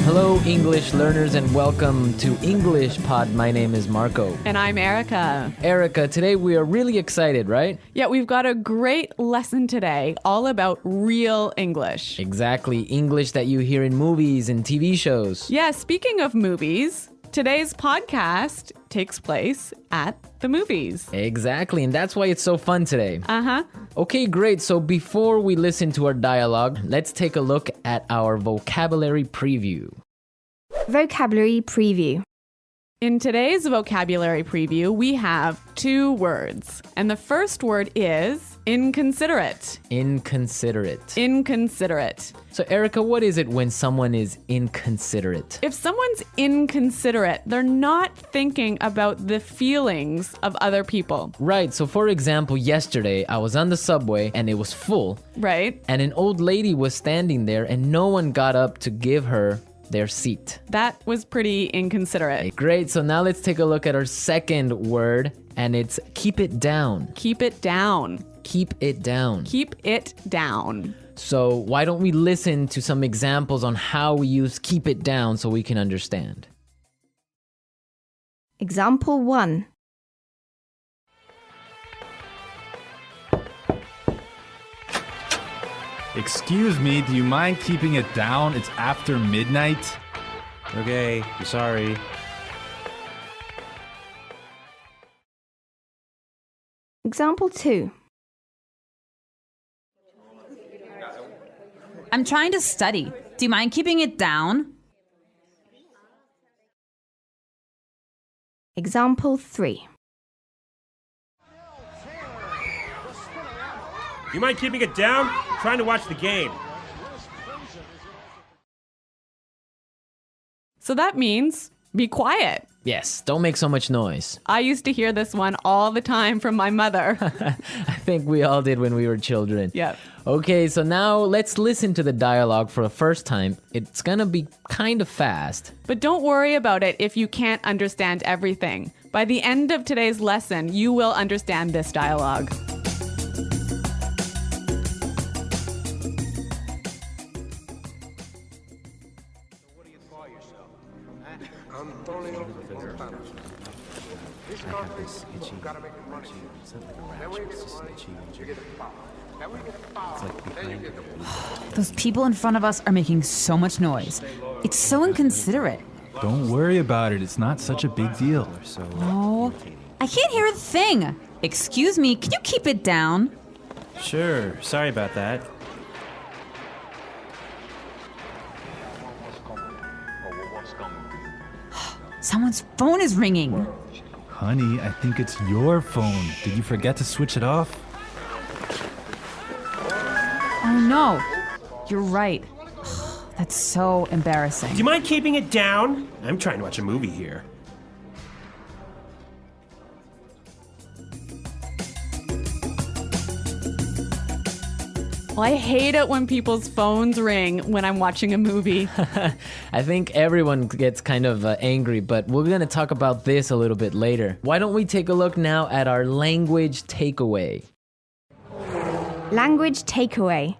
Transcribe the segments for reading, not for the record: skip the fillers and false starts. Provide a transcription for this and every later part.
Hello, English learners, and welcome to English Pod. My name is Marco. And I'm Erica. Erica, today we are really excited, right? Yeah, we've got a great lesson today all about real English. Exactly, English that you hear in movies and TV shows. Yeah, speaking of movies, today's podcast takes place at the movies. Exactly, and that's why it's so fun today. Uh-huh. Okay, great. So before we listen to our dialogue, let's take a look at our vocabulary preview. Vocabulary preview. In today's vocabulary preview, we have two words. And the first word is inconsiderate. Inconsiderate. Inconsiderate. So Erica, what is it when someone is inconsiderate? If someone's inconsiderate, they're not thinking about the feelings of other people. Right, so for example, yesterday I was on the subway and it was full. Right? And an old lady was standing there and no one got up to give her their seat. That was pretty inconsiderate. Great, so now let's take a look at our second word, and it's keep it down. Keep it down. Keep it down. Keep it down. So why don't we listen to some examples on how we use keep it down so we can understand. Example 1. Excuse me, do you mind keeping it down? It's after midnight. Okay, I'm sorry. Example 2. I'm trying to study. Do you mind keeping it down? Example 3. You mind keeping it down? I'm trying to watch the game. So that means be quiet. Yes, don't make so much noise. I used to hear this one all the time from my mother. I think we all did when we were children. Yeah. Okay, so now let's listen to the dialogue for the first time. It's gonna be kind of fast. But don't worry about it if you can't understand everything. By the end of today's lesson, you will understand this dialogue. Those people in front of us are making so much noise. It's so inconsiderate. Don't worry about it. It's not such a big deal. Oh, I can't hear a thing. Excuse me, can you keep it down? Sure, sorry about that. Someone's phone is ringing. Honey, I think it's your phone. Did you forget to switch it off? Oh no, you're right. That's so embarrassing. Do you mind keeping it down? I'm trying to watch a movie here. Well, I hate it when people's phones ring when I'm watching a movie. I think everyone gets kind of angry, but we're gonna talk about this a little bit later. Why don't we take a look now at our language takeaway? Language takeaway.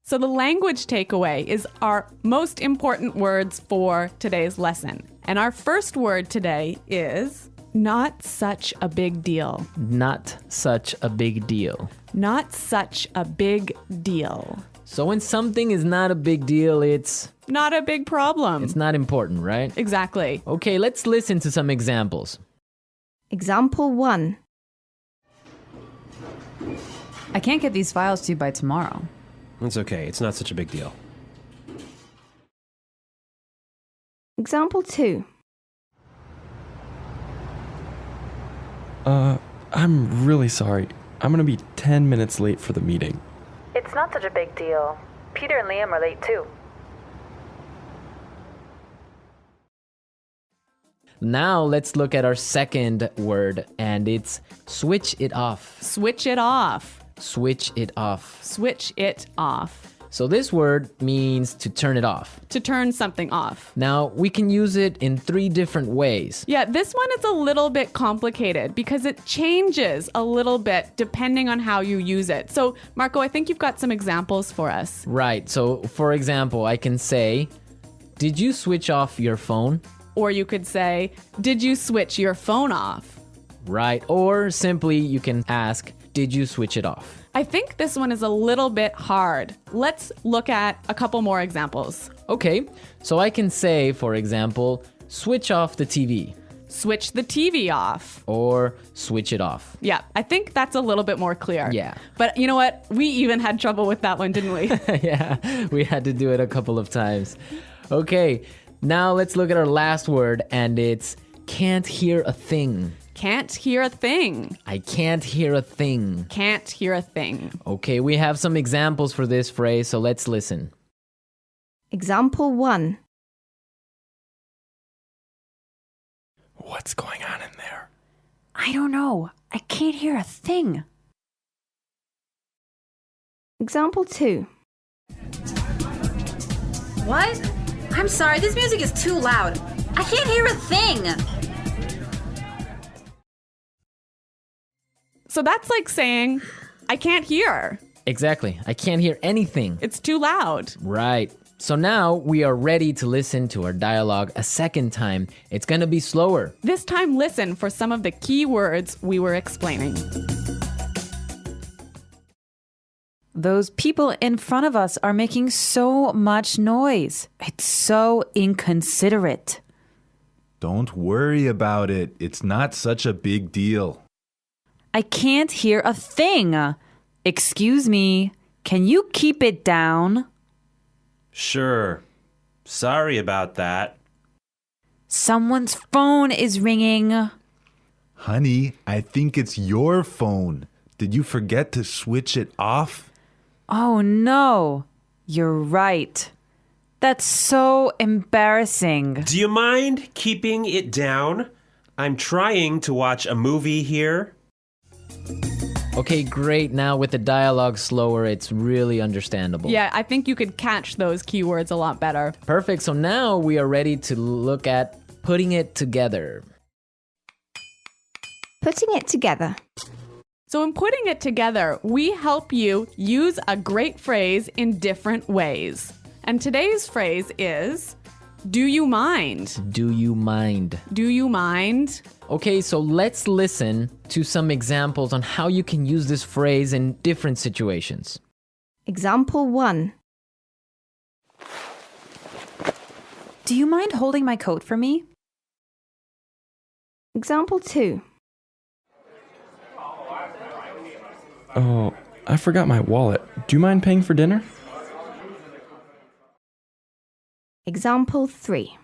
So the language takeaway is our most important words for today's lesson. And our first word today is not such a big deal. Not such a big deal. Not such a big deal. So when something is not a big deal, it's Not a big problem. not important, right? Exactly. Okay, let's listen to some examples. Example 1. I can't get these files to you by tomorrow. It's okay, it's not such a big deal. Example 2. I'm really sorry. I'm gonna be 10 minutes late for the meeting. It's not such a big deal. Peter and Liam are late too. Now let's look at our second word, and it's switch it off. Switch it off. Switch it off. Switch it off. So this word means to turn it off. To turn something off. Now, we can use it in 3 different ways. Yeah, this one is a little bit complicated because it changes a little bit depending on how you use it. So, Marco, I think you've got some examples for us. Right. So, for example, I can say, did you switch off your phone? Or you could say, did you switch your phone off? Right. Or simply you can ask, did you switch it off? I think this one is a little bit hard. Let's look at a couple more examples. Okay, so I can say, for example, switch off the TV Switch the TV off. or switch it off. Yeah, I think that's a little bit more clear. Yeah. But you know what? We even had trouble with that one, didn't we? Yeah, we had to do it a couple of times. Okay, now let's look at our last word, and it's can't hear a thing. Can't hear a thing. I can't hear a thing. Can't hear a thing. Okay, we have some examples for this phrase, so let's listen. Example 1. What's going on in there? I don't know. I can't hear a thing. Example 2. What? I'm sorry, this music is too loud. I can't hear a thing. So that's like saying, I can't hear. Exactly, I can't hear anything. It's too loud. Right. So now we are ready to listen to our dialogue a second time. It's gonna be slower. This time, listen for some of the key words we were explaining. Those people in front of us are making so much noise. It's so inconsiderate. Don't worry about it. It's not such a big deal. I can't hear a thing. Excuse me, can you keep it down? Sure. Sorry about that. Someone's phone is ringing. Honey, I think it's your phone. Did you forget to switch it off? Oh no, you're right. That's so embarrassing. Do you mind keeping it down? I'm trying to watch a movie here. Okay, great. Now with the dialogue slower, it's really understandable. Yeah, I think you could catch those keywords a lot better. Perfect. So now we are ready to look at putting it together. Putting it together. So in putting it together, we help you use a great phrase in different ways. And today's phrase is, do you mind? Do you mind? Do you mind? Okay, so let's listen to some examples on how you can use this phrase in different situations. Example 1. Do you mind holding my coat for me? Example 2. Oh, I forgot my wallet. Do you mind paying for dinner? Example 3.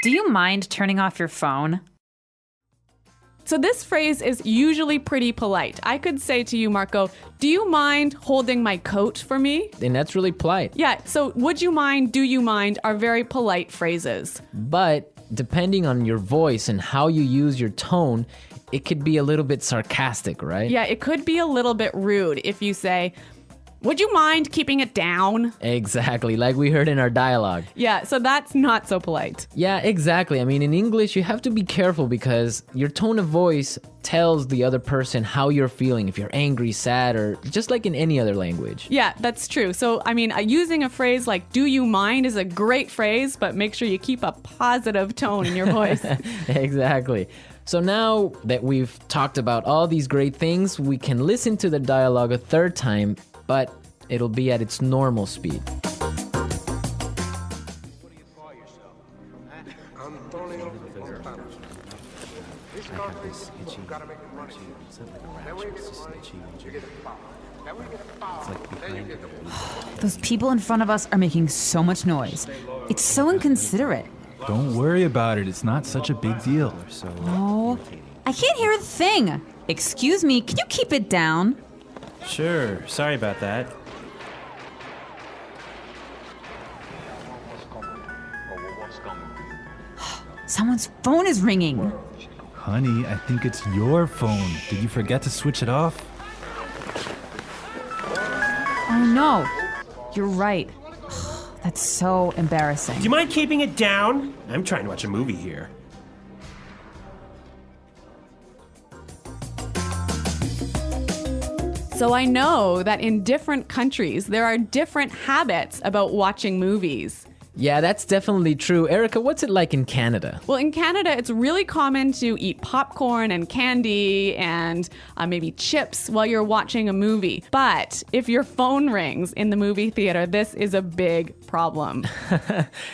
Do you mind turning off your phone? So this phrase is usually pretty polite. I could say to you, Marco, do you mind holding my coat for me? And that's really polite. Yeah, so would you mind, do you mind are very polite phrases. But depending on your voice and how you use your tone, it could be a little bit sarcastic, right? Yeah, it could be a little bit rude if you say, would you mind keeping it down? Exactly, like we heard in our dialogue. Yeah, so that's not so polite. Yeah, exactly. I mean, in English, you have to be careful because your tone of voice tells the other person how you're feeling, if you're angry, sad, or just like in any other language. Yeah, that's true. So, I mean, using a phrase like do you mind is a great phrase, but make sure you keep a positive tone in your voice. Exactly. So now that we've talked about all these great things, we can listen to the dialogue a third time, but it'll be at its normal speed. Those people in front of us are making so much noise. It's so inconsiderate. Don't worry about it. It's not such a big deal. Oh, I can't hear a thing. Excuse me, can you keep it down? Sure. Sorry about that. Someone's phone is ringing. Honey, I think it's your phone. Did you forget to switch it off? Oh no, you're right. That's so embarrassing. Do you mind keeping it down? I'm trying to watch a movie here. So I know that in different countries, there are different habits about watching movies. Yeah, that's definitely true. Erica, what's it like in Canada? Well, in Canada, it's really common to eat popcorn and candy and maybe chips while you're watching a movie. But if your phone rings in the movie theater, this is a big problem.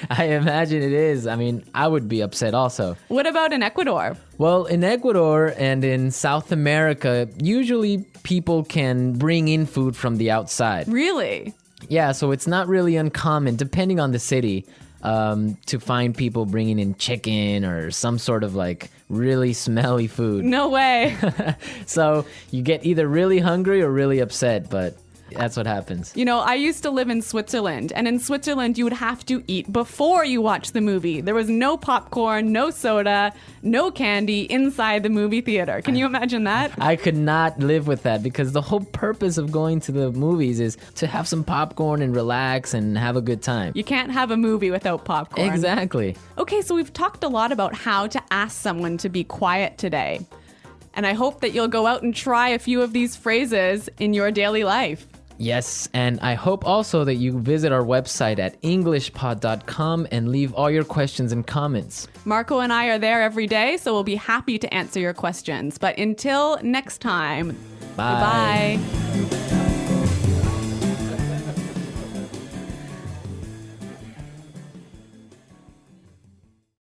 I imagine it is. I mean, I would be upset also. What about in Ecuador? Well, in Ecuador and in South America, usually people can bring in food from the outside. Really? Yeah, so it's not really uncommon, depending on the city, to find people bringing in chicken or some sort of like really smelly food. No way. So you get either really hungry or really upset, but that's what happens. You know, I used to live in Switzerland, and in Switzerland, you would have to eat before you watch the movie. There was no popcorn, no soda, no candy inside the movie theater. Can you imagine that? I could not live with that because the whole purpose of going to the movies is to have some popcorn and relax and have a good time. You can't have a movie without popcorn. Exactly. Okay, so we've talked a lot about how to ask someone to be quiet today. And I hope that you'll go out and try a few of these phrases in your daily life. Yes, and I hope also that you visit our website at englishpod.com and leave all your questions and comments. Marco and I are there every day, so we'll be happy to answer your questions. But until next time, Bye. goodbye.